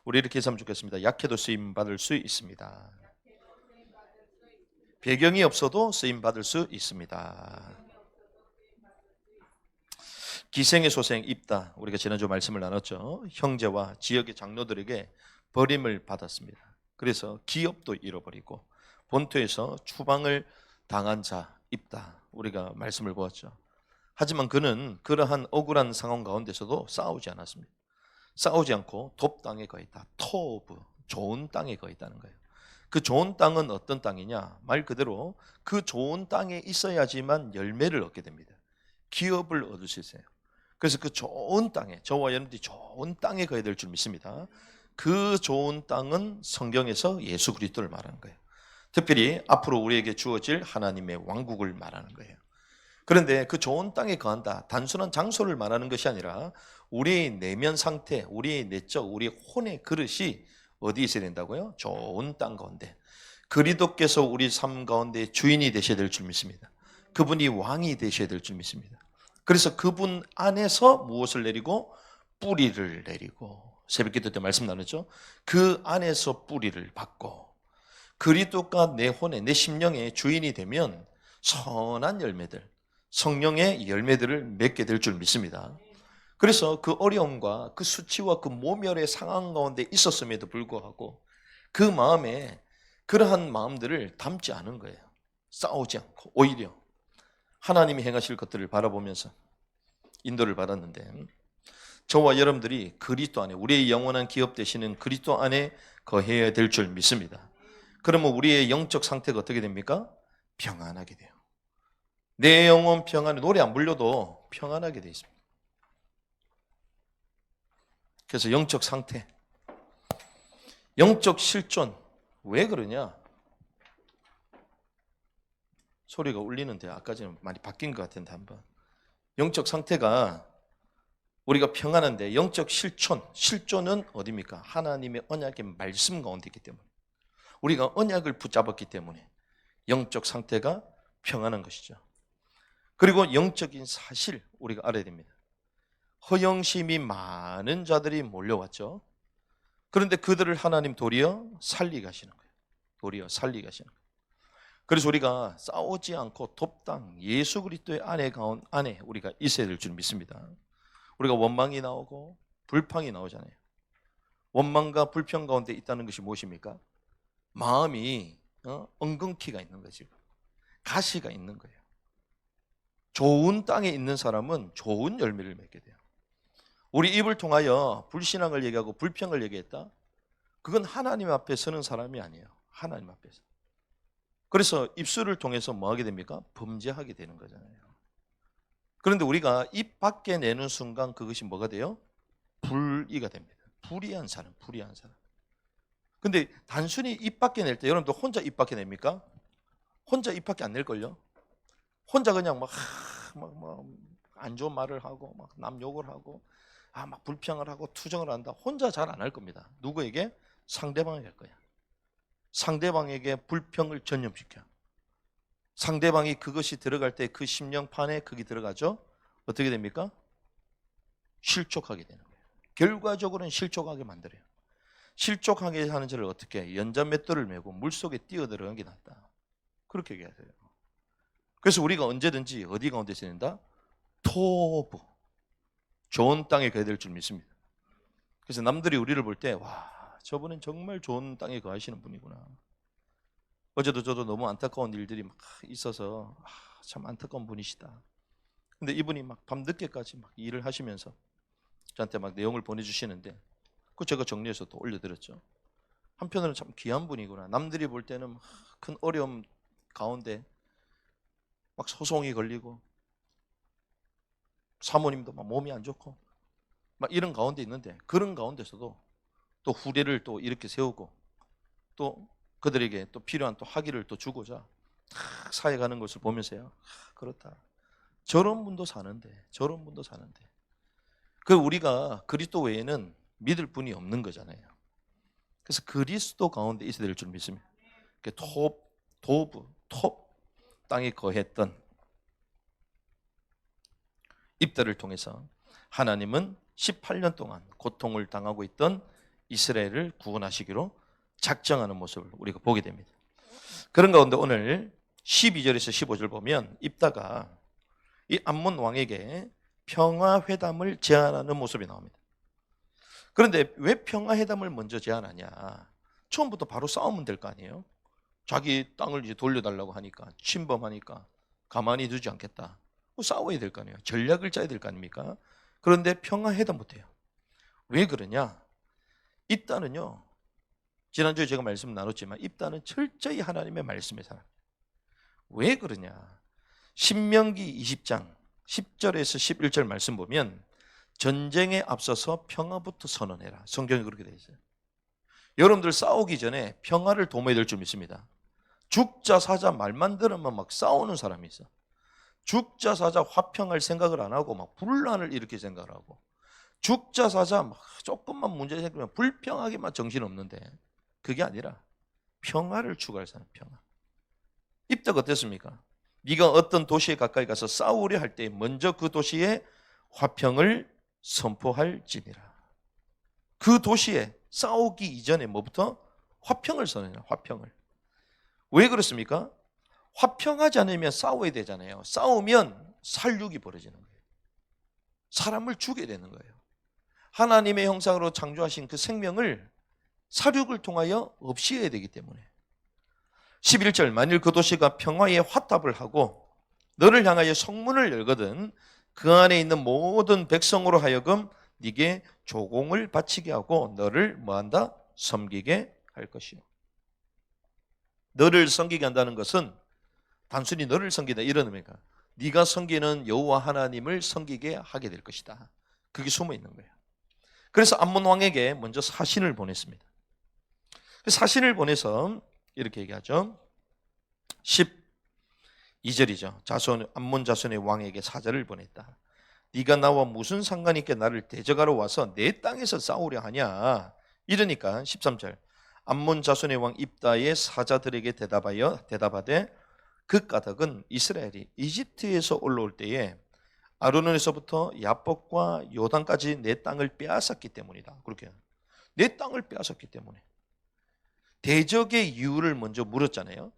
우리 이렇게 했으면 좋겠습니다. 약해도 쓰임 받을 수 있습니다. 배경이 없어도 쓰임 받을 수 있습니다. 기생의 소생 입다. 우리가 지난주 말씀을 나눴죠. 형제와 지역의 장로들에게 버림을 받았습니다. 그래서 기업도 잃어버리고 본토에서 추방을 당한 자 입다. 우리가 말씀을 보았죠. 하지만 그는 그러한 억울한 상황 가운데서도 싸우지 않았습니다. 싸우지 않고 돕 땅에 거했다. 토브, 좋은 땅에 거했다는 거예요. 그 좋은 땅은 어떤 땅이냐? 말 그대로 그 좋은 땅에 있어야지만 열매를 얻게 됩니다. 기업을 얻을 수 있어요. 그래서 그 좋은 땅에, 저와 여러분들이 좋은 땅에 거해야 될 줄 믿습니다. 그 좋은 땅은 성경에서 예수 그리스도를 말하는 거예요. 특별히 앞으로 우리에게 주어질 하나님의 왕국을 말하는 거예요. 그런데 그 좋은 땅에 거한다, 단순한 장소를 말하는 것이 아니라 우리의 내면 상태, 우리의 내적, 우리의 혼의 그릇이 어디에 있어야 된다고요? 좋은 땅 가운데. 그리스도께서 우리 삶 가운데 주인이 되셔야 될 줄 믿습니다. 그분이 왕이 되셔야 될 줄 믿습니다. 그래서 그분 안에서 무엇을 내리고? 뿌리를 내리고, 새벽기도 때 말씀 나눴죠. 그 안에서 뿌리를 받고 그리스도가 내 혼에, 내 심령의 주인이 되면 선한 열매들, 성령의 열매들을 맺게 될 줄 믿습니다. 그래서 그 어려움과 그 수치와 그 모멸의 상황 가운데 있었음에도 불구하고 그 마음에 그러한 마음들을 담지 않은 거예요. 싸우지 않고 오히려 하나님이 행하실 것들을 바라보면서 인도를 받았는데, 저와 여러분들이 그리스도 안에, 우리의 영원한 기업 되시는 그리스도 안에 거해야 될 줄 믿습니다. 그러면 우리의 영적 상태가 어떻게 됩니까? 평안하게 돼요. 내 영혼 평안에, 노래 안 불려도 평안하게 되어 있습니다. 그래서 영적 상태, 영적 실존. 왜 그러냐? 소리가 울리는데 아까 전에 많이 바뀐 것 같은데 한번. 영적 상태가 우리가 평안한데 영적 실존은 어디입니까? 하나님의 언약의 말씀 가운데 있기 때문에, 우리가 언약을 붙잡았기 때문에 영적 상태가 평안한 것이죠. 그리고 영적인 사실 우리가 알아야 됩니다. 허영심이 많은 자들이 몰려왔죠. 그런데 그들을 하나님 도리어 살리게 하시는 거예요. 도리어 살리게 하시는 거예요. 그래서 우리가 싸우지 않고 돕당 예수 그리스도의 안에 우리가 있어야 될 줄 믿습니다. 우리가 원망이 나오고 불평이 나오잖아요. 원망과 불평 가운데 있다는 것이 무엇입니까? 마음이 엉겅퀴가 있는 거지. 가시가 있는 거예요. 좋은 땅에 있는 사람은 좋은 열매를 맺게 돼요. 우리 입을 통하여 불신앙을 얘기하고 불평을 얘기했다? 그건 하나님 앞에 서는 사람이 아니에요. 하나님 앞에서. 그래서 입술을 통해서 뭐 하게 됩니까? 범죄하게 되는 거잖아요. 그런데 우리가 입 밖에 내는 순간 그것이 뭐가 돼요? 불의가 됩니다. 불의한 사람. 근데 단순히 입 밖에 낼 때, 여러분들 혼자 입 밖에 냅니까? 혼자 입 밖에 안 낼걸요? 혼자 그냥 안 좋은 말을 하고, 막 남 욕을 하고, 막 불평을 하고 투정을 한다. 혼자 잘 안 할 겁니다. 누구에게? 상대방에게 할 거야. 상대방에게 불평을 전염시켜. 상대방이 그것이 들어갈 때 그 심령판에 그게 들어가죠? 어떻게 됩니까? 실족하게 되는 거예요. 결과적으로는 실족하게 만들어요. 실족하게 하는 자를 어떻게 해? 연자맷돌을 메고 물속에 뛰어들어가는 게 낫다. 그렇게 얘기하세요. 그래서 우리가 언제든지 어디 가운데 있어야 된다? 토부, 좋은 땅에 가야 될 줄 믿습니다. 그래서 남들이 우리를 볼 때, 와, 저분은 정말 좋은 땅에 거하시는 분이구나. 어제도 저도 너무 안타까운 일들이 막 있어서 참 안타까운 분이시다. 근데 이분이 막 밤늦게까지 막 일을 하시면서 저한테 막 내용을 보내주시는데, 그 제가 정리해서 또 올려드렸죠. 한편으로는 참 귀한 분이구나. 남들이 볼 때는 큰 어려움 가운데 막 소송이 걸리고, 사모님도 막 몸이 안 좋고 막 이런 가운데 있는데, 그런 가운데서도 또 후대를 또 이렇게 세우고 또 그들에게 또 필요한 또 학위를 또 주고자 사회 가는 것을 보면서요, 그렇다, 저런 분도 사는데. 그 우리가 그리스도 외에는 믿을 분이 없는 거잖아요. 그래서 그리스도 가운데 있어야 될 줄 믿습니다. 톱 땅에 거했던 입들을 통해서 하나님은 18년 동안 고통을 당하고 있던 이스라엘을 구원하시기로 작정하는 모습을 우리가 보게 됩니다. 그런 가운데 오늘 12절에서 15절 보면 입다가 이 암몬 왕에게 평화회담을 제안하는 모습이 나옵니다. 그런데 왜 평화회담을 먼저 제안하냐? 처음부터 바로 싸우면 될 거 아니에요? 자기 땅을 이제 돌려달라고 하니까, 침범하니까 가만히 두지 않겠다. 싸워야 될 거 아니에요? 전략을 짜야 될 거 아닙니까? 그런데 평화회담부터 해요. 왜 그러냐? 입다는요, 지난주에 제가 말씀 나눴지만 입다는 철저히 하나님의 말씀에 살아요. 왜 그러냐? 신명기 20장 10절에서 11절 말씀 보면 전쟁에 앞서서 평화부터 선언해라. 성경이 그렇게 되어 있어요. 여러분들 싸우기 전에 평화를 도모해야 될 줄 믿습니다. 죽자 사자 말만 들으면 막 싸우는 사람이 있어. 죽자 사자 화평할 생각을 안 하고 막 분란을 일으킬 생각을 하고, 죽자 사자 막 조금만 문제 생기면 불평하게만 정신없는데, 그게 아니라 평화를 추구할 사람. 평화. 입다가 어땠습니까? 네가 어떤 도시에 가까이 가서 싸우려 할 때 먼저 그 도시에 화평을 선포할지니라. 그 도시에 싸우기 이전에 뭐부터? 화평을 선언해라. 화평을. 왜 그렇습니까? 화평하지 않으면 싸워야 되잖아요. 싸우면 살육이 벌어지는 거예요. 사람을 죽게 되는 거예요. 하나님의 형상으로 창조하신 그 생명을 살육을 통하여 없애야 되기 때문에. 11절, 만일 그 도시가 평화의 화답을 하고 너를 향하여 성문을 열거든 그 안에 있는 모든 백성으로 하여금 네게 조공을 바치게 하고 너를 뭐한다? 섬기게 할 것이요. 너를 섬기게 한다는 것은 단순히 너를 섬기다 이런 의미가, 네가 섬기는 여호와 하나님을 섬기게 하게 될 것이다. 그게 숨어 있는 거예요. 그래서 암몬 왕에게 먼저 사신을 보냈습니다. 사신을 보내서 이렇게 얘기하죠. 12절이죠. 암몬 자손의 왕에게 사자를 보냈다. 네가 나와 무슨 상관이 있게 나를 대적하러 와서 내 땅에서 싸우려 하냐. 이러니까 13절, 암몬 자손의 왕 입다의 사자들에게 대답하되 그 까닭은 이스라엘이 이집트에서 올라올 때에 아르논에서부터 야복과 요단까지 내 땅을 빼앗았기 때문이다. 그렇게 내 땅을 빼앗았기 때문에. 대적의 이유를 먼저 물었잖아요.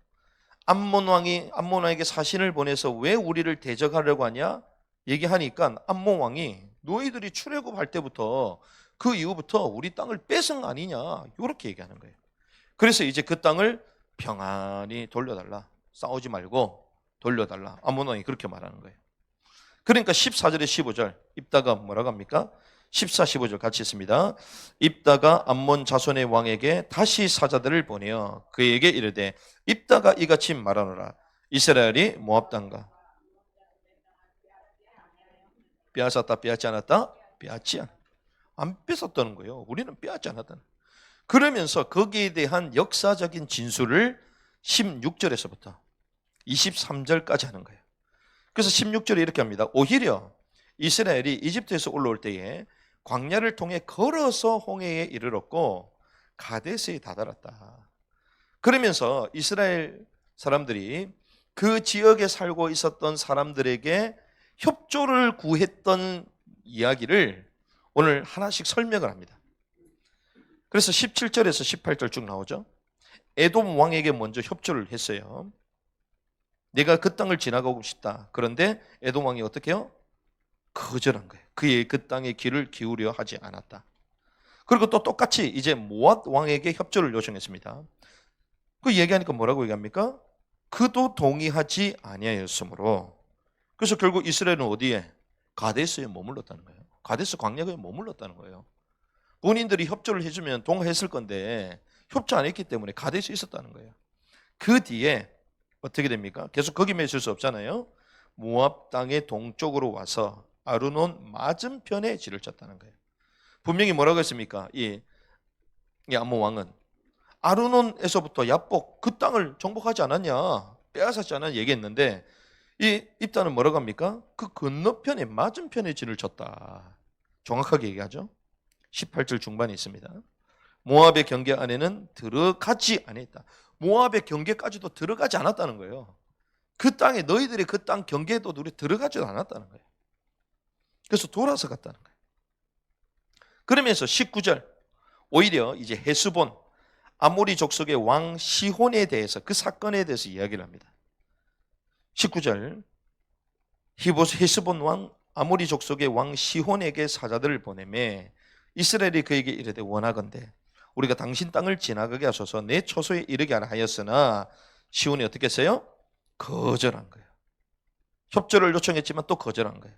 암몬 왕에게 사신을 보내서 왜 우리를 대적하려고 하냐 얘기하니까 암몬 왕이 너희들이 출애굽할 때부터 그 이후부터 우리 땅을 뺏은 거 아니냐 이렇게 얘기하는 거예요. 그래서 이제 그 땅을 평안히 돌려달라. 싸우지 말고 돌려달라. 암몬 왕이 그렇게 말하는 거예요. 그러니까 14절에 15절 입다가 뭐라고 합니까? 14, 15절 같이 있습니다. 입다가 암몬 자손의 왕에게 다시 사자들을 보내어 그에게 이르되 입다가 이같이 말하노라. 이스라엘이 모압 땅과 빼앗았다 빼앗지 않았다? 빼앗지 않았다. 안 뺏었다는 거예요. 우리는 빼앗지 않았다는 거예요. 그러면서 거기에 대한 역사적인 진술을 16절에서부터 23절까지 하는 거예요. 그래서 16절에 이렇게 합니다. 오히려 이스라엘이 이집트에서 올라올 때에 광야를 통해 걸어서 홍해에 이르렀고 가데스에 다다랐다. 그러면서 이스라엘 사람들이 그 지역에 살고 있었던 사람들에게 협조를 구했던 이야기를 오늘 하나씩 설명을 합니다. 그래서 17절에서 18절 쭉 나오죠. 에돔 왕에게 먼저 협조를 했어요. 내가 그 땅을 지나가고 싶다. 그런데 에돔 왕이 어떻게 해요? 거절한 거예요. 그의 그 땅에 귀를 기울여 하지 않았다. 그리고 또 똑같이 이제 모압 왕에게 협조를 요청했습니다. 그 얘기하니까 뭐라고 얘기합니까? 그도 동의하지 아니하였으므로. 그래서 결국 이스라엘은 어디에? 가데스에 머물렀다는 거예요. 가데스 광야에 머물렀다는 거예요. 본인들이 협조를 해주면 동의했을 건데 협조 안 했기 때문에 가데스에 있었다는 거예요. 그 뒤에 어떻게 됩니까? 계속 거기만 있을 수 없잖아요. 모압 땅의 동쪽으로 와서 아르논 맞은편에 진을 쳤다는 거예요. 분명히 뭐라고 했습니까? 이 암몬 왕은 아르논에서부터 야복 그 땅을 정복하지 않았냐, 빼앗았지 않았냐 얘기했는데 이 입다는 뭐라고 합니까? 그 건너편에 맞은편에 진을 쳤다. 정확하게 얘기하죠. 18절 중반에 있습니다. 모압의 경계 안에는 들어가지 않았다. 모압의 경계까지도 들어가지 않았다는 거예요. 그 땅에 너희들의 그 땅 경계에도 우리 들어가지도 않았다는 거예요. 그래서 돌아서 갔다는 거예요. 그러면서 19절 오히려 이제 헤스본 아모리 족속의 왕 시혼에 대해서 그 사건에 대해서 이야기를 합니다. 19절 헤스본 왕 아모리 족속의 왕 시혼에게 사자들을 보내매 이스라엘이 그에게 이르되 원하건대 우리가 당신 땅을 지나가게 하소서 내 처소에 이르게 하라 하였으나 시혼이 어떻게 했어요? 거절한 거예요. 협조를 요청했지만 또 거절한 거예요.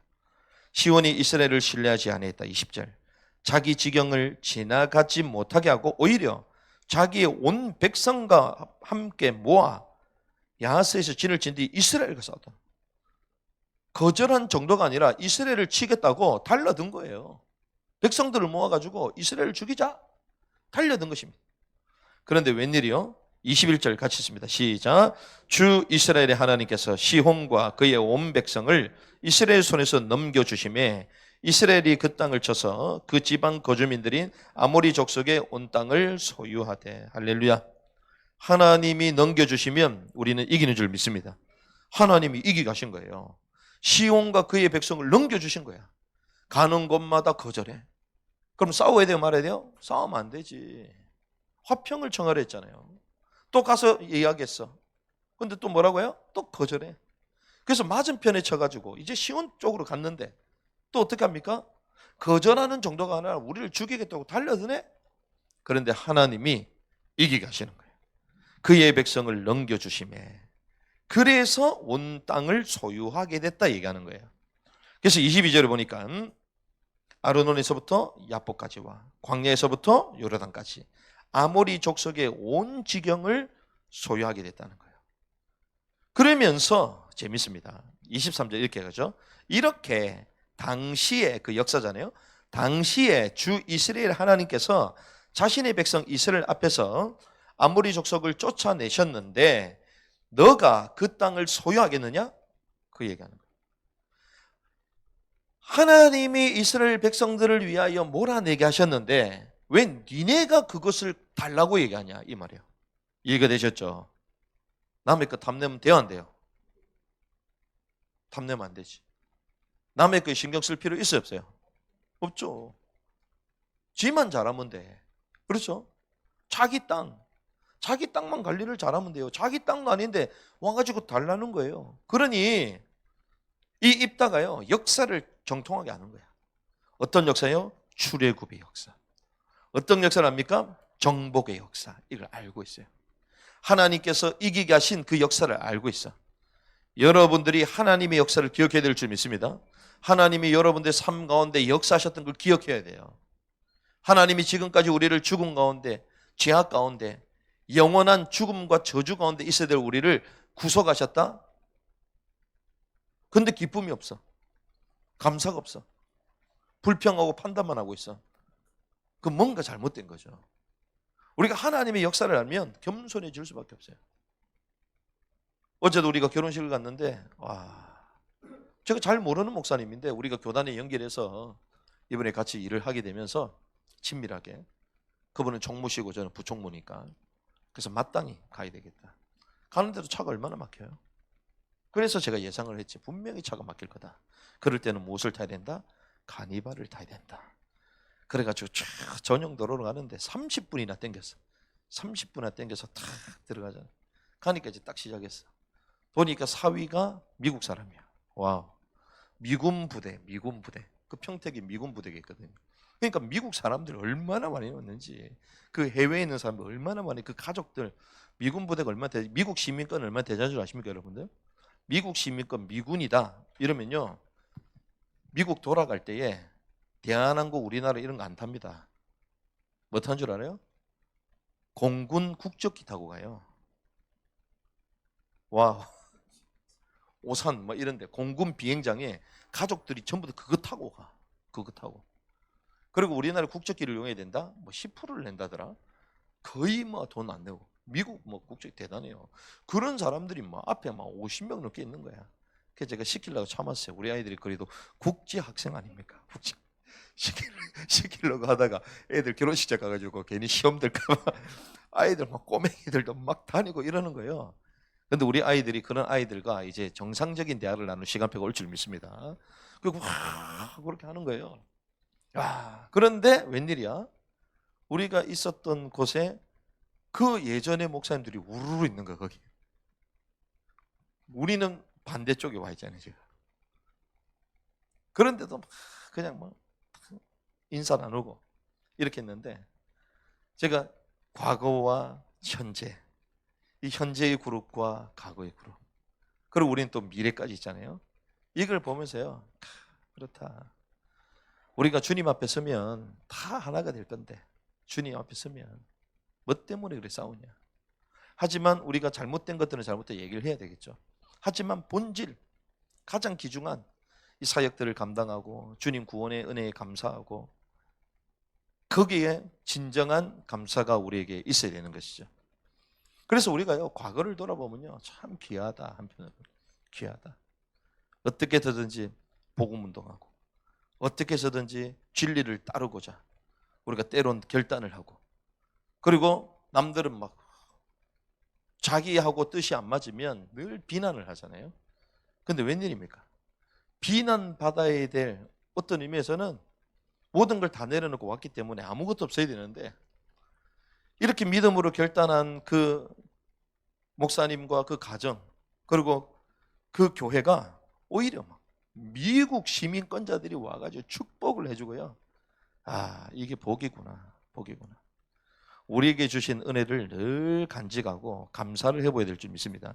시혼이 이스라엘을 신뢰하지 아니했다. 20절 자기 지경을 지나가지 못하게 하고 오히려 자기의 온 백성과 함께 모아 야하스에서 진을 친 뒤 이스라엘과 싸웠다. 거절한 정도가 아니라 이스라엘을 치겠다고 달려든 거예요. 백성들을 모아가지고 이스라엘을 죽이자 달려든 것입니다. 그런데 웬일이요? 21절 같이 있습니다. 시작. 주 이스라엘의 하나님께서 시혼과 그의 온 백성을 이스라엘 손에서 넘겨주심에 이스라엘이 그 땅을 쳐서 그 지방 거주민들인 아모리 족속의 온 땅을 소유하되. 할렐루야. 하나님이 넘겨주시면 우리는 이기는 줄 믿습니다. 하나님이 이기게 하신 거예요. 시온과 그의 백성을 넘겨주신 거야. 가는 곳마다 거절해. 그럼 싸워야 돼요, 말아야 돼요? 싸우면 안 되지. 화평을 청하려 했잖아요. 또 가서 이야기했어. 근데 또 뭐라고 해요? 또 거절해. 그래서 맞은편에 쳐가지고 이제 시온 쪽으로 갔는데 또 어떻게 합니까? 거절하는 정도가 아니라 우리를 죽이겠다고 달려드네? 그런데 하나님이 이기게 하시는 거예요. 그의 백성을 넘겨주심에 그래서 온 땅을 소유하게 됐다 얘기하는 거예요. 그래서 22절에 보니까 아르논에서부터 야복까지와 광야에서부터 요르단까지 아모리 족속의 온 지경을 소유하게 됐다는 거예요. 그러면서 재밌습니다. 23절 이렇게 가죠. 이렇게 당시에 그 역사잖아요. 당시에 주 이스라엘 하나님께서 자신의 백성 이스라엘 앞에서 아모리 족속을 쫓아내셨는데 너가 그 땅을 소유하겠느냐? 그 얘기하는 거예요. 하나님이 이스라엘 백성들을 위하여 몰아내게 하셨는데 왜 니네가 그것을 달라고 얘기하냐 이 말이에요. 이해가 되셨죠? 남의 거 탐내면 돼요 안 돼요? 탐내면 안 되지. 남의 거 신경 쓸 필요 있어요 없어요? 없죠. 지만 잘하면 돼. 그렇죠? 자기 땅만 관리를 잘하면 돼요. 자기 땅도 아닌데 와가지고 달라는 거예요. 그러니 이 입다가요 역사를 정통하게 하는 거야. 어떤 역사요? 출애굽의 역사. 어떤 역사를 합니까? 정복의 역사. 이걸 알고 있어요. 하나님께서 이기게 하신 그 역사를 알고 있어. 여러분들이 하나님의 역사를 기억해야 될 줄 믿습니다. 하나님이 여러분들의 삶 가운데 역사하셨던 걸 기억해야 돼요. 하나님이 지금까지 우리를 죽음 가운데, 죄악 가운데, 영원한 죽음과 저주 가운데 있어야 될 우리를 구속하셨다? 근데 기쁨이 없어. 감사가 없어. 불평하고 판단만 하고 있어. 그 뭔가 잘못된 거죠. 우리가 하나님의 역사를 알면 겸손해질 수밖에 없어요. 어제도 우리가 결혼식을 갔는데 제가 잘 모르는 목사님인데 우리가 교단에 연결해서 이번에 같이 일을 하게 되면서 친밀하게 그분은 총무시고 저는 부총무니까 그래서 마땅히 가야 되겠다. 가는데도 차가 얼마나 막혀요. 그래서 제가 예상을 했지. 분명히 차가 막힐 거다. 그럴 때는 무엇을 타야 된다? 가니발을 타야 된다. 그래가지고 쫙 전용 도로로 가는데 30분이나 땡겼어. 30분이나 땡겨서 탁 들어가잖아. 가니까 이제 딱 시작했어. 보니까 사위가 미국 사람이야. 와우. 미군 부대. 그 평택이 미군 부대가 있거든요. 그러니까 미국 사람들 얼마나 많이 왔는지, 그 해외에 있는 사람들 얼마나 많이, 그 가족들, 미군 부대가 얼마나 되지, 미국 시민권 얼마나 되자는 줄 아십니까, 여러분들? 미국 시민권 미군이다 이러면요, 미국 돌아갈 때에 대한항공 우리나라 이런 거 안 탑니다. 뭐 타는 줄 알아요? 공군 국적기 타고 가요. 와우. 오산 뭐 이런데 공군 비행장에 가족들이 전부 다 그거 타고 가. 그거 타고. 그리고 우리나라 국적기를 이용해야 된다? 뭐 10%를 낸다더라. 거의 뭐 돈 안 내고. 미국 뭐 국적이 대단해요. 그런 사람들이 막 앞에 막 50명 넘게 있는 거야. 그래서 제가 시키려고 참았어요. 우리 아이들이 그래도 국제 학생 아닙니까? 시키려고 하다가 애들 결혼식 가가지고 괜히 시험 들까봐 아이들 막 꼬맹이들도 막 다니고 이러는 거예요. 근데 우리 아이들이 그런 아이들과 이제 정상적인 대화를 나누는 시간표가 올 줄 믿습니다. 그리고 그렇게 하는 거예요. 그런데 웬일이야? 우리가 있었던 곳에 그 예전의 목사님들이 우르르 있는 거야, 거기. 우리는 반대쪽에 와 있잖아요, 지금. 그런데도 그냥 뭐 인사 나누고 이렇게 했는데, 제가 과거와 현재, 이 현재의 그룹과 과거의 그룹, 그리고 우리는 또 미래까지 있잖아요. 이걸 보면서요, 그렇다. 우리가 주님 앞에 서면 다 하나가 될 건데, 주님 앞에 서면 뭐 때문에 그렇게 싸우냐. 하지만 우리가 잘못된 것들은 잘못된 얘기를 해야 되겠죠. 하지만 본질, 가장 귀중한 이 사역들을 감당하고 주님 구원의 은혜에 감사하고, 거기에 진정한 감사가 우리에게 있어야 되는 것이죠. 그래서 우리가요, 과거를 돌아보면요, 참 귀하다. 한편으로 귀하다. 어떻게 해서든지 복음 운동하고, 어떻게 해서든지 진리를 따르고자 우리가 때론 결단을 하고, 그리고 남들은 막 자기하고 뜻이 안 맞으면 늘 비난을 하잖아요. 근데 웬일입니까? 비난받아야 될 어떤 의미에서는 모든 걸 다 내려놓고 왔기 때문에 아무것도 없어야 되는데, 이렇게 믿음으로 결단한 그 목사님과 그 가정, 그리고 그 교회가 오히려 막 미국 시민권자들이 와가지고 축복을 해주고요. 아, 이게 복이구나, 복이구나. 우리에게 주신 은혜를 늘 간직하고 감사를 해봐야 될 줄 믿습니다.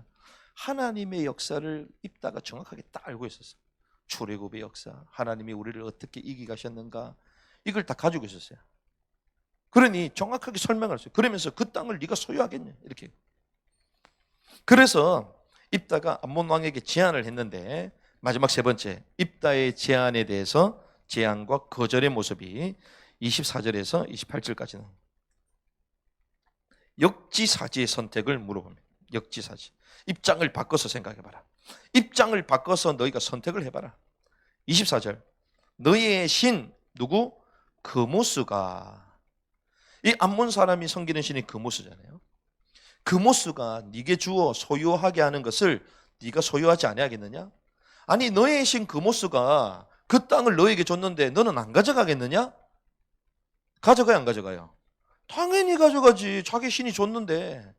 하나님의 역사를 입다가 정확하게 딱 알고 있었어요. 출애굽의 역사, 하나님이 우리를 어떻게 이기 가셨는가, 이걸 다 가지고 있었어요. 그러니 정확하게 설명할 수 있어요. 그러면서 그 땅을 네가 소유하겠냐, 이렇게. 그래서 입다가 암몬 왕에게 제안을 했는데, 마지막 세 번째, 입다의 제안에 대해서 제안과 거절의 모습이 24절에서 28절까지는 역지사지의 선택을 물어봅니다. 역지사지. 입장을 바꿔서 생각해봐라. 입장을 바꿔서 너희가 선택을 해봐라. 24절. 너희의 신 누구? 그모스가. 이 암몬 사람이 섬기는 신이 그모스잖아요. 그모스가 네게 주어 소유하게 하는 것을 네가 소유하지 아니하겠느냐? 아니, 너의 신 그모스가 그 땅을 너에게 줬는데 너는 안 가져가겠느냐? 가져가요, 안 가져가요? 당연히 가져가지. 자기 신이 줬는데.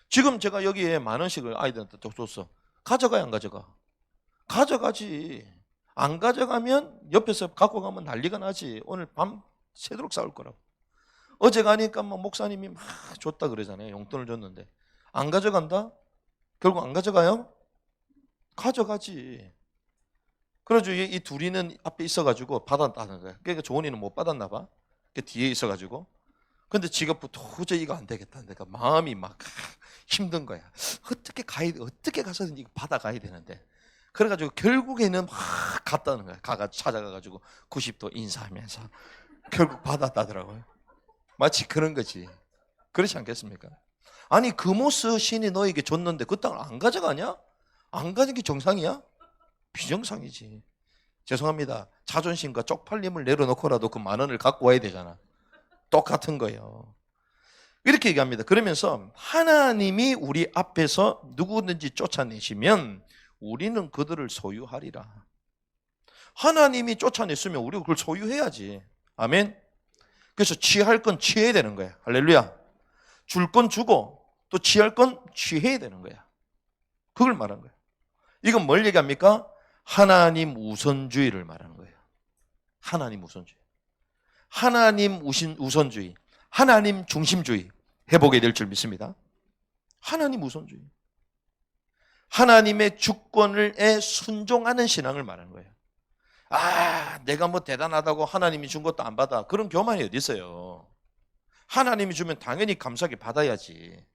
지금 제가 여기에 10,000원씩을 아이들한테 줬어. 가져가요, 안 가져가? 가져가지. 안 가져가면 옆에서 갖고 가면 난리가 나지. 오늘 밤 새도록 싸울 거라고. 어제 가니까 막 목사님이 막 줬다 그러잖아요. 용돈을 줬는데. 안 가져간다? 결국 안 가져가요? 가져가지. 그래가지고 이 둘이는 앞에 있어가지고 받았다는 거야. 그러니까 조은이는 못 받았나 봐. 뒤에 있어가지고. 근데 지가 도저히 이거 안 되겠다. 내가 마음이 막 힘든 거야. 어떻게 가야 돼? 어떻게 가서든 이거 받아가야 되는데. 그래가지고 결국에는 막 갔다는 거야. 찾아가가지고 90도 인사하면서 결국 받았다더라고요. 마치 그런 거지. 그렇지 않겠습니까? 아니, 그모스 신이 너에게 줬는데 그 땅을 안 가져가냐? 안 가는 게 정상이야? 비정상이지. 죄송합니다. 자존심과 쪽팔림을 내려놓고라도 그 10,000원을 갖고 와야 되잖아. 똑같은 거예요. 이렇게 얘기합니다. 그러면서 하나님이 우리 앞에서 누구든지 쫓아내시면 우리는 그들을 소유하리라. 하나님이 쫓아냈으면 우리가 그걸 소유해야지. 아멘. 그래서 취할 건 취해야 되는 거야. 할렐루야. 줄 건 주고 또 취할 건 취해야 되는 거야. 그걸 말한 거야. 이건 뭘 얘기합니까? 하나님 우선주의를 말하는 거예요. 하나님 우선주의. 하나님 우선주의, 하나님 중심주의 해보게 될 줄 믿습니다. 하나님 우선주의. 하나님의 주권에 순종하는 신앙을 말하는 거예요. 아, 내가 뭐 대단하다고 하나님이 준 것도 안 받아. 그런 교만이 어디 있어요. 하나님이 주면 당연히 감사하게 받아야지.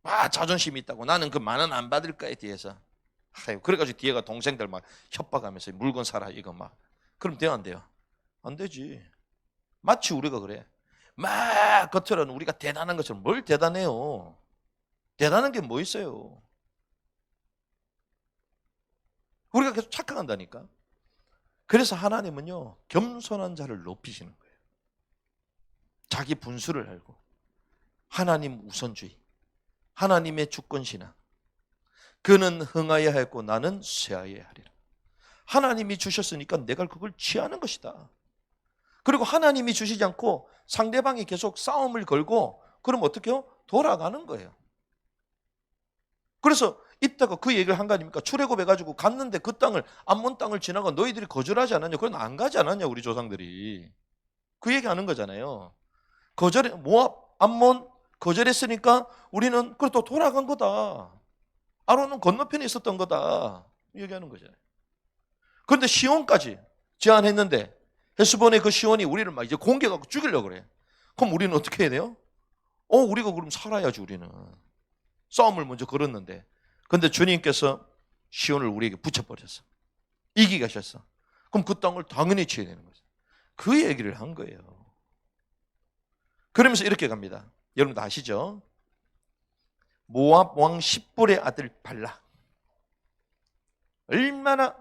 아, 자존심이 있다고 나는 그 10,000원 안 받을 거에 대해서. 아유, 그래가지고 뒤에가 동생들 막 협박하면서 물건 사라 이거 막. 그럼 돼요, 안 돼요? 안 되지. 마치 우리가 그래. 막 겉으로는 우리가 대단한 것처럼. 뭘 대단해요? 대단한 게 뭐 있어요? 우리가 계속 착각한다니까. 그래서 하나님은요, 겸손한 자를 높이시는 거예요. 자기 분수를 알고 하나님 우선주의, 하나님의 주권신앙. 그는 흥하여야 했고 나는 쇠하여야 하리라. 하나님이 주셨으니까 내가 그걸 취하는 것이다. 그리고 하나님이 주시지 않고 상대방이 계속 싸움을 걸고 그럼 어떻게 해요? 돌아가는 거예요. 그래서 이따가 그 얘기를 한 거 아닙니까? 출애굽해가지고 갔는데 그 땅을, 암몬 땅을 지나가 너희들이 거절하지 않았냐? 그건 안 가지 않았냐? 우리 조상들이. 그 얘기 하는 거잖아요. 모압, 암몬 거절했으니까 우리는 그래 또 돌아간 거다. 아론은 건너편에 있었던 거다. 얘기하는 거잖아요. 그런데 시온까지 제안했는데 헤스본의 그 시온이 우리를 막 이제 공격하고 죽이려고 그래. 그럼 우리는 어떻게 해야 돼요? 우리가 그럼 살아야지 우리는. 싸움을 먼저 걸었는데. 근데 주님께서 시온을 우리에게 붙여버렸어. 이기게 하셨어. 그럼 그 땅을 당연히 취해야 되는 거죠. 그 얘기를 한 거예요. 그러면서 이렇게 갑니다. 여러분도 아시죠? 모압 왕 십볼의 아들 발락. 얼마나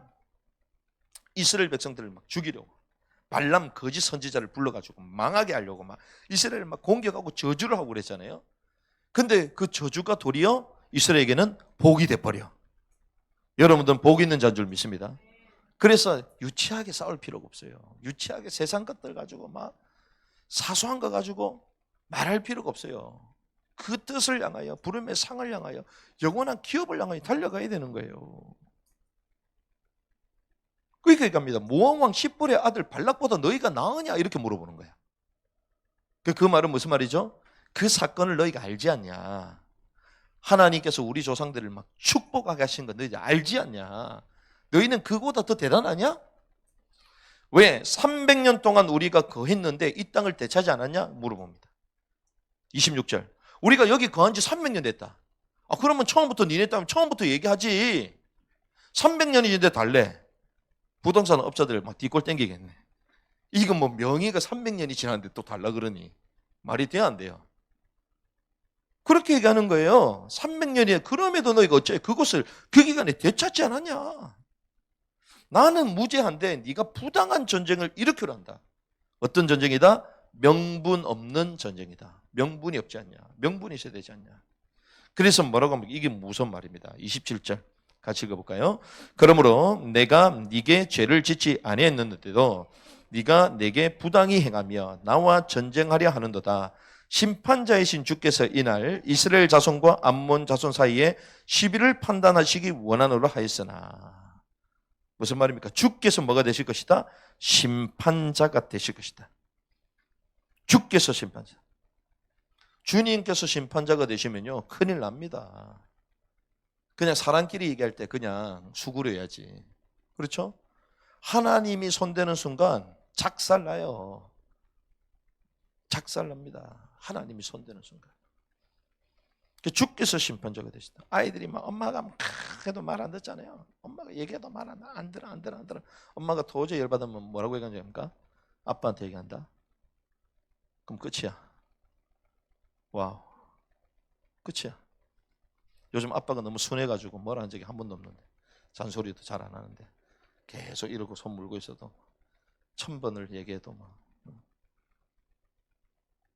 이스라엘 백성들을 막 죽이려고. 발람 거짓 선지자를 불러가지고 망하게 하려고 막 이스라엘을 막 공격하고 저주를 하고 그랬잖아요. 근데 그 저주가 도리어 이스라엘에게는 복이 돼버려. 여러분들은 복 있는 자인 줄 믿습니다. 그래서 유치하게 싸울 필요가 없어요. 유치하게 세상 것들 가지고 막 사소한 거 가지고 말할 필요가 없어요. 그 뜻을 향하여, 부름의 상을 향하여, 영원한 기업을 향하여 달려가야 되는 거예요. 그러니까 갑니다. 모압 왕 십볼의 아들 발락보다 너희가 나으냐? 이렇게 물어보는 거야. 그 말은 무슨 말이죠? 그 사건을 너희가 알지 않냐? 하나님께서 우리 조상들을 막 축복하게 하신 거 너희들 알지 않냐? 너희는 그거보다 더 대단하냐? 왜? 300년 동안 우리가 거했는데 이 땅을 되찾지 않았냐? 물어봅니다. 26절. 우리가 여기 거한 지 300년 됐다. 그러면 처음부터 니네 땅 처음부터 얘기하지. 300년이 이제 달래. 부동산 업자들 막 뒷골 땡기겠네. 이거 뭐 명의가 300년이 지났는데 또 달라 그러니 말이 돼야 안 돼요. 그렇게 얘기하는 거예요. 300년이에 그럼에도 너희가 어째 그것을 그 기간에 되찾지 않았냐? 나는 무죄한데 네가 부당한 전쟁을 일으키려 한다. 어떤 전쟁이다? 명분 없는 전쟁이다. 명분이 없지 않냐? 명분이 있어야 되지 않냐? 그래서 뭐라고 하면 이게 무슨 말입니다. 27절 같이 읽어볼까요? 그러므로 내가 네게 죄를 짓지 아니했는데도 네가 내게 부당히 행하며 나와 전쟁하려 하는도다. 심판자이신 주께서 이날 이스라엘 자손과 암몬 자손 사이에 시비를 판단하시기 원하노라 하였으나 무슨 말입니까? 주께서 뭐가 되실 것이다? 심판자가 되실 것이다. 주께서 심판자. 주님께서 심판자가 되시면요 큰일 납니다. 그냥 사람끼리 얘기할 때 그냥 수그려야지. 그렇죠? 하나님이 손대는 순간 작살나요. 작살납니다. 하나님이 손대는 순간. 주께서 심판자가 되시다. 아이들이 막 엄마가 막 해도 말 안 듣잖아요. 엄마가 얘기해도 말 안 들어. 엄마가 도저히 열받으면 뭐라고 얘기하는지 아빠한테 얘기한다. 그럼 끝이야. 와우. 끝이야. 요즘 아빠가 너무 순해가지고 뭘 한 적이 한 번도 없는데 잔소리도 잘 안 하는데 계속 이러고 손 물고 있어도 1000번을 얘기해도 막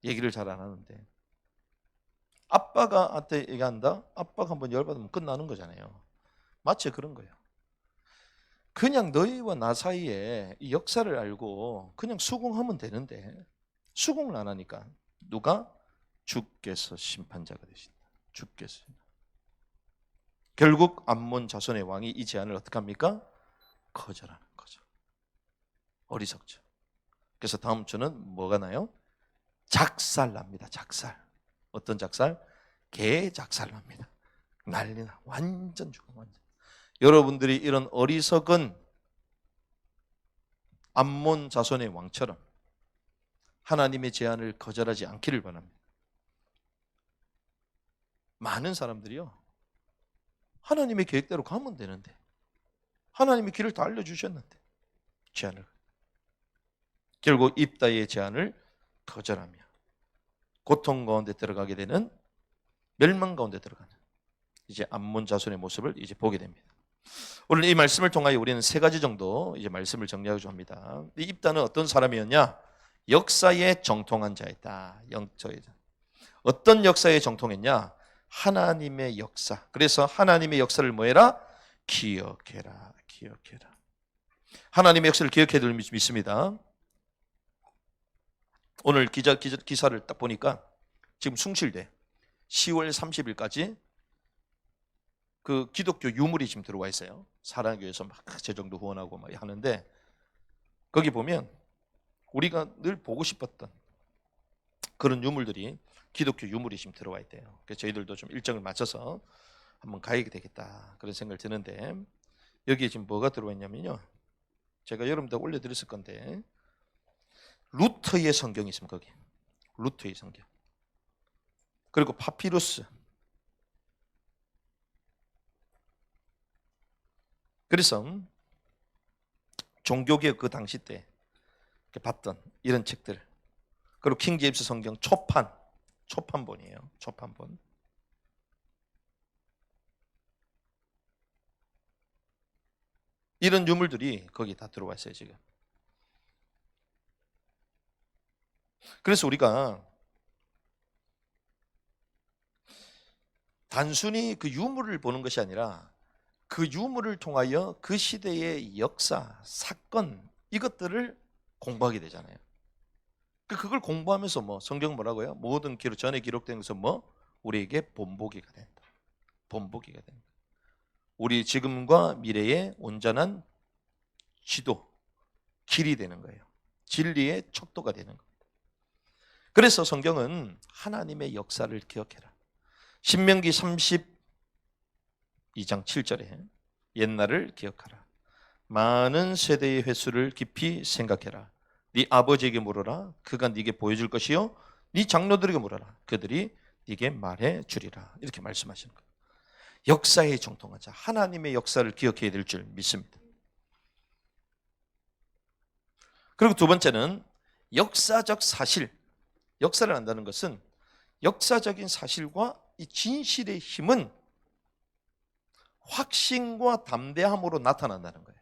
얘기를 잘 안 하는데 아빠가 한테 얘기한다? 아빠가 한번 열받으면 끝나는 거잖아요. 마치 그런 거예요. 그냥 너희와 나 사이에 이 역사를 알고 그냥 수긍하면 되는데 수긍을 안 하니까 누가? 주께서 심판자가 되신다. 주께서. 결국 암몬 자손의 왕이 이 제안을 어떻게 합니까? 거절하는 거죠. 어리석죠. 그래서 다음 주는 뭐가 나요? 작살 납니다. 작살. 어떤 작살? 개 작살 납니다. 난리나. 완전 죽어. 완전. 여러분들이 이런 어리석은 암몬 자손의 왕처럼 하나님의 제안을 거절하지 않기를 바랍니다. 많은 사람들이요. 하나님의 계획대로 가면 되는데 하나님이 길을 다 알려주셨는데 제안을 결국 입다의 제안을 거절하며 고통 가운데 들어가게 되는 멸망 가운데 들어가는 이제 암몬 자손의 모습을 이제 보게 됩니다. 오늘 이 말씀을 통하여 우리는 3가지 정도 이제 말씀을 정리하고자 합니다. 이 입다는 어떤 사람이었냐? 역사에 정통한 자였다. 어떤 역사에 정통했냐? 하나님의 역사. 그래서 하나님의 역사를 뭐해라? 기억해라. 하나님의 역사를 기억해야 될 믿습니다. 오늘 기사를 딱 보니까 지금 숭실대 10월 30일까지 그 기독교 유물이 지금 들어와 있어요. 사랑교회에서 막 재정도 후원하고 막 하는데 거기 보면 우리가 늘 보고 싶었던 그런 유물들이 기독교 유물이 지금 들어와 있대요. 그래서 저희들도 좀 일정을 맞춰서 한번 가야 되겠다 그런 생각을 드는데 여기에 지금 뭐가 들어와 있냐면요. 제가 여러분들 올려드렸을 건데 루터의 성경이 있습니다. 거기 루터의 성경 그리고 파피루스 그래서 종교개혁 그 당시 때 봤던 이런 책들 그리고 킹 제임스 성경 초판본이에요. 초판본 이런 유물들이 거기 다 들어와 있어요 지금. 그래서 우리가 단순히 그 유물을 보는 것이 아니라 그 유물을 통하여 그 시대의 역사, 사건 이것들을 공부하게 되잖아요. 그걸 공부하면서 뭐 성경 뭐라고요? 모든 전에 기록된 것은 뭐 우리에게 본보기가 된다. 본보기가 된다. 우리 지금과 미래의 온전한 지도, 길이 되는 거예요. 진리의 척도가 되는 거예요. 그래서 성경은 하나님의 역사를 기억해라. 신명기 32장 7절에 옛날을 기억하라. 많은 세대의 횟수를 깊이 생각해라. 네 아버지에게 물어라. 그가 네게 보여줄 것이요. 네 장로들에게 물어라. 그들이 네게 말해 주리라. 이렇게 말씀하시는 거예요. 역사에 정통하자. 하나님의 역사를 기억해야 될 줄 믿습니다. 그리고 두 번째는 역사적 사실. 역사를 안다는 것은 역사적인 사실과 이 진실의 힘은 확신과 담대함으로 나타난다는 거예요.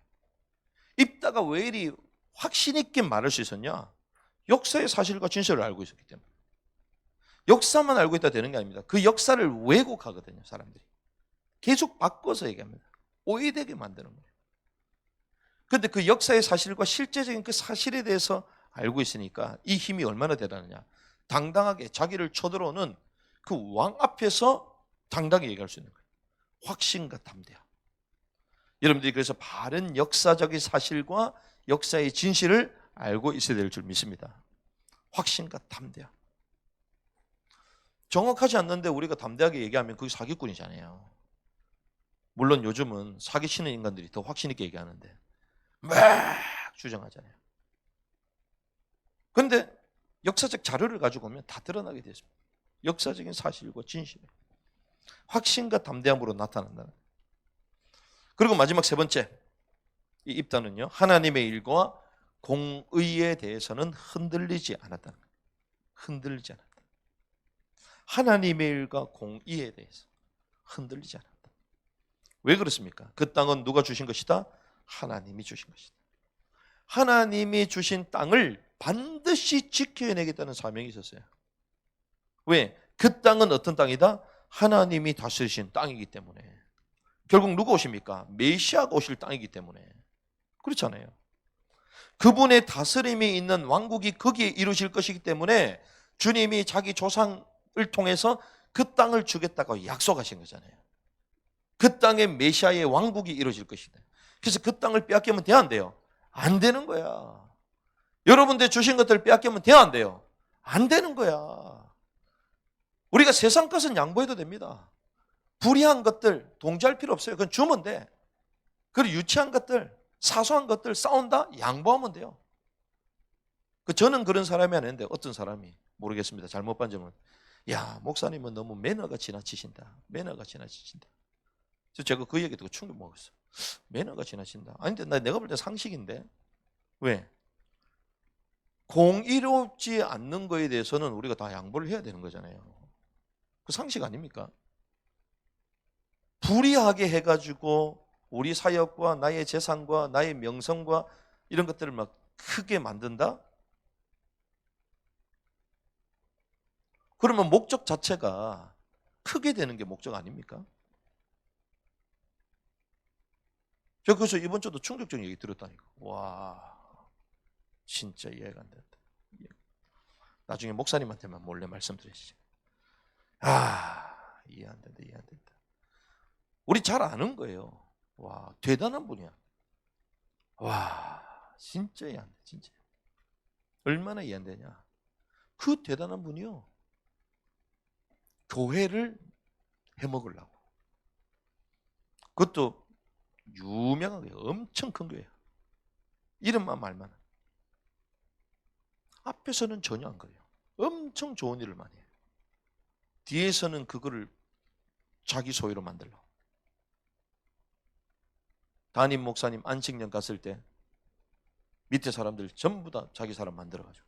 입다가 왜 이리 확신 있게 말할 수 있었냐? 역사의 사실과 진실을 알고 있었기 때문에. 역사만 알고 있다 되는 게 아닙니다. 그 역사를 왜곡하거든요, 사람들이. 계속 바꿔서 얘기합니다. 오해되게 만드는 거예요. 그런데 그 역사의 사실과 실제적인 그 사실에 대해서 알고 있으니까 이 힘이 얼마나 대단하냐. 당당하게 자기를 쳐들어오는 그 왕 앞에서 당당히 얘기할 수 있는 거예요. 확신과 담대함. 여러분들이 그래서 바른 역사적인 사실과 역사의 진실을 알고 있어야 될 줄 믿습니다. 확신과 담대함. 정확하지 않는데 우리가 담대하게 얘기하면 그게 사기꾼이잖아요. 물론 요즘은 사기치는 인간들이 더 확신 있게 얘기하는데 막 주장하잖아요. 그런데 역사적 자료를 가지고 오면 다 드러나게 되어 있습니다. 역사적인 사실과 진실, 확신과 담대함으로 나타난다는. 그리고 마지막 세 번째, 이 입단은요, 하나님의 일과 공의에 대해서는 흔들리지 않았다는 거예요. 흔들리지 않았다. 하나님의 일과 공의에 대해서 흔들리지 않았다. 왜 그렇습니까? 그 땅은 누가 주신 것이다? 하나님이 주신 것이다. 하나님이 주신 땅을 반드시 지켜내겠다는 사명이 있었어요. 왜? 그 땅은 어떤 땅이다? 하나님이 다스리신 땅이기 때문에. 결국 누가 오십니까? 메시아가 오실 땅이기 때문에. 그렇잖아요. 그분의 다스림이 있는 왕국이 거기에 이루어질 것이기 때문에 주님이 자기 조상을 통해서 그 땅을 주겠다고 약속하신 거잖아요. 그 땅에 메시아의 왕국이 이루어질 것이다. 그래서 그 땅을 빼앗기면 돼야 안 돼요? 안 되는 거야. 여러분들 주신 것들 빼앗기면 돼야 안 돼요? 안 되는 거야. 우리가 세상 것은 양보해도 됩니다. 불의한 것들 동조할 필요 없어요. 그건 주면 돼. 그리고 유치한 것들, 사소한 것들 싸운다? 양보하면 돼요. 저는 그런 사람이 아닌데 어떤 사람이 모르겠습니다. 잘못 본 점은 야 목사님은 너무 매너가 지나치신다. 매너가 지나치신다. 그래서 제가 그 얘기 듣고 충격 먹었어요. 매너가 지나친다. 아닌데 내가 볼 때 상식인데 왜? 공의롭지 않는 거에 대해서는 우리가 다 양보를 해야 되는 거잖아요. 그 상식 아닙니까? 불의하게 해가지고 우리 사역과 나의 재산과 나의 명성과 이런 것들을 막 크게 만든다? 그러면 목적 자체가 크게 되는 게 목적 아닙니까? 저 그래서 이번 주도 충격적인 얘기 들었다니까. 와, 진짜 이해가 안 된다. 나중에 목사님한테만 몰래 말씀드리시죠. 이해 안 된다, 이해 안 된다. 우리 잘 아는 거예요. 와, 대단한 분이야. 와, 진짜 이해 안 돼, 진짜. 얼마나 이해 안 되냐. 그 대단한 분이요, 교회를 해먹으려고, 그것도 유명하게 엄청 큰 교회야. 이름만 말만. 앞에서는 전혀 안 그래요. 엄청 좋은 일을 많이 해요. 뒤에서는 그거를 자기 소유로 만들려고. 담임 목사님 안식년 갔을 때 밑에 사람들 전부 다 자기 사람 만들어가지고,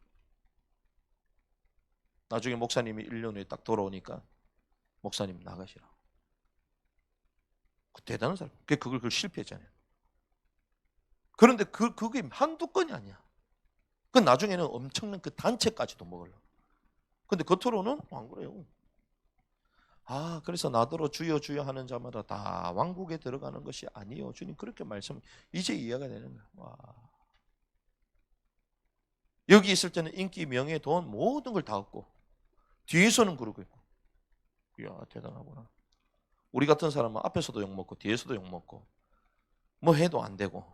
나중에 목사님이 1년 후에 딱 돌아오니까 목사님 나가시라고. 그 대단한 사람. 그걸 실패했잖아요. 그런데 그게 한두 건이 아니야. 그 나중에는 엄청난 그 단체까지도 먹으려고. 근데 겉으로는 안 그래요. 그래서 나더러 주여 주여 하는 자마다 다 왕국에 들어가는 것이 아니요, 주님 그렇게 말씀, 이제 이해가 되는 거야. 와. 여기 있을 때는 인기, 명예, 돈 모든 걸 다 얻고, 뒤에서는 그러고 있고. 이야, 대단하구나. 우리 같은 사람은 앞에서도 욕먹고 뒤에서도 욕먹고 뭐 해도 안 되고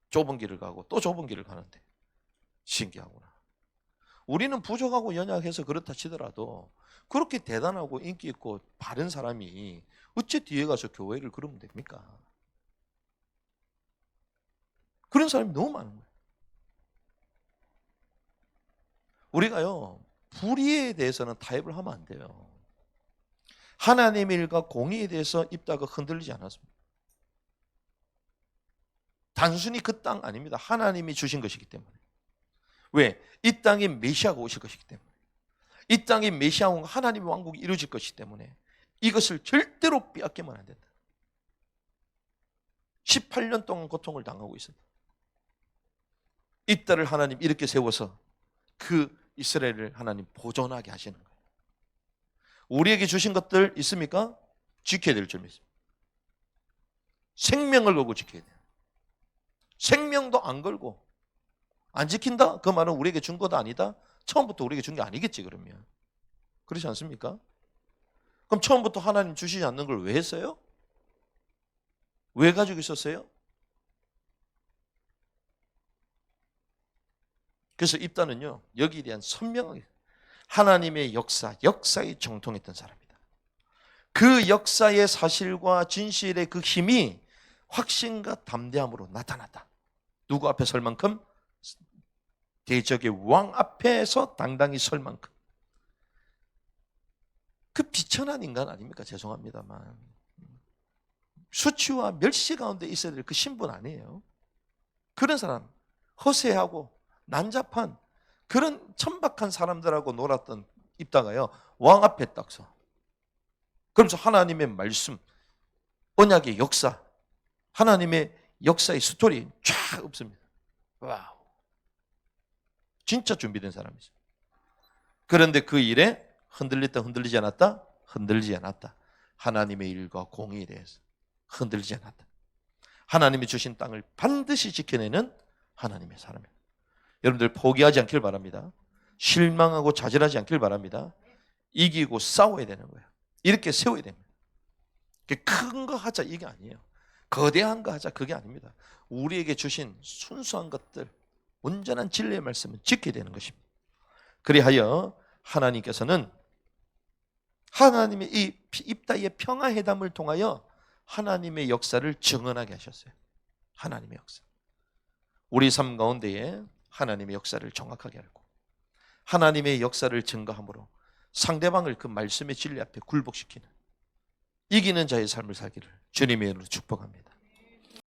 좁은 길을 가고 또 좁은 길을 가는데, 신기하구나. 우리는 부족하고 연약해서 그렇다 치더라도 그렇게 대단하고 인기 있고 바른 사람이 어째 뒤에 가서 교회를 그러면 됩니까? 그런 사람이 너무 많은 거예요. 우리가요, 불의에 대해서는 타협을 하면 안 돼요. 하나님의 일과 공의에 대해서 입다가 흔들리지 않았습니다. 단순히 그 땅 아닙니다. 하나님이 주신 것이기 때문에. 왜? 이 땅에 메시아가 오실 것이기 때문에. 이 땅에 메시아가 온 하나님의 왕국이 이루어질 것이기 때문에 이것을 절대로 빼앗기면 안 된다. 18년 동안 고통을 당하고 있습니다. 이 딸을 하나님 이렇게 세워서 그 이스라엘을 하나님 보존하게 하시는 거예요. 우리에게 주신 것들 있습니까? 지켜야 될 줄 믿습니다. 생명을 걸고 지켜야 돼요. 생명도 안 걸고 안 지킨다? 그 말은 우리에게 준 것도 아니다? 처음부터 우리에게 준 게 아니겠지, 그러면. 그렇지 않습니까? 그럼 처음부터 하나님 주시지 않는 걸 왜 했어요? 왜 가지고 있었어요? 그래서 입다는요, 여기에 대한 선명하게 하나님의 역사에 정통했던 사람이다. 그 역사의 사실과 진실의 그 힘이 확신과 담대함으로 나타났다. 누구 앞에 설 만큼? 대적의 왕 앞에서 당당히 설 만큼. 그 비천한 인간 아닙니까? 죄송합니다만. 수치와 멸시 가운데 있어야 될 그 신분 아니에요. 그런 사람, 허세하고 난잡한 그런 천박한 사람들하고 놀았던 입다가요, 왕 앞에 딱 서. 그러면서 하나님의 말씀, 언약의 역사, 하나님의 역사의 스토리 쫙 없습니다. 와우. 진짜 준비된 사람이죠. 그런데 그 일에 흔들렸다, 흔들리지 않았다? 흔들리지 않았다. 하나님의 일과 공의에 대해서 흔들리지 않았다. 하나님이 주신 땅을 반드시 지켜내는 하나님의 사람이에요. 여러분들 포기하지 않길 바랍니다. 실망하고 좌절하지 않길 바랍니다. 이기고 싸워야 되는 거예요. 이렇게 세워야 됩니다. 큰 거 하자 이게 아니에요. 거대한 거 하자 그게 아닙니다. 우리에게 주신 순수한 것들, 온전한 진리의 말씀은 지켜야 되는 것입니다. 그리하여 하나님께서는 하나님의 이 입다의 평화회담을 통하여 하나님의 역사를 증언하게 하셨어요. 하나님의 역사. 우리 삶 가운데에 하나님의 역사를 정확하게 알고 하나님의 역사를 증거함으로 상대방을 그 말씀의 진리 앞에 굴복시키는 이기는 자의 삶을 살기를 주님의 이름으로 축복합니다.